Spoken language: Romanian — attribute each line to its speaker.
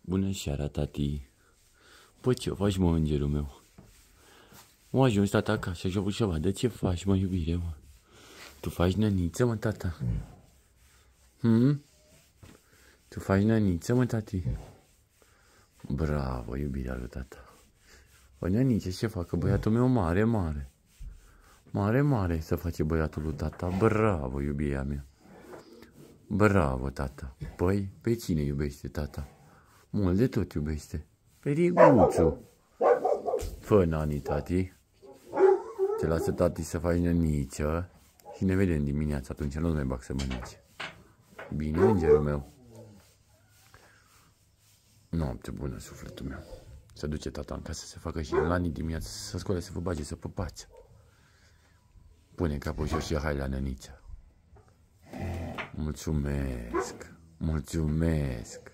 Speaker 1: Bună seara, tati. Păi ce faci, mă, îngerul meu? M-a ajuns tata acasă și a vrut să vadă ce faci, mă, iubire, mă. Tu faci năniță, mă, tata? Tu faci năniță, mă, tati? Bravo, iubirea lui tata. O năniță ce facă băiatul meu mare, mare. Mare, mare să face băiatul lui tata. Bravo, iubirea mea. Bravo, tata. Păi, pe cine iubește tata? Mult de tot iubește. Pe Riguțu. Fă, nani, tati. Te lasă tati să faci năniță și ne vedem dimineața, atunci nu-ți mai bag să mănânci. Bine, îngerul meu? Noapte bună, sufletul meu. Să duce tata în casă să facă și Lani dimineața, să scoale, să vă bage, să păpați. Pune capul jos și hai la năniță. Mulțumesc, mulțumesc.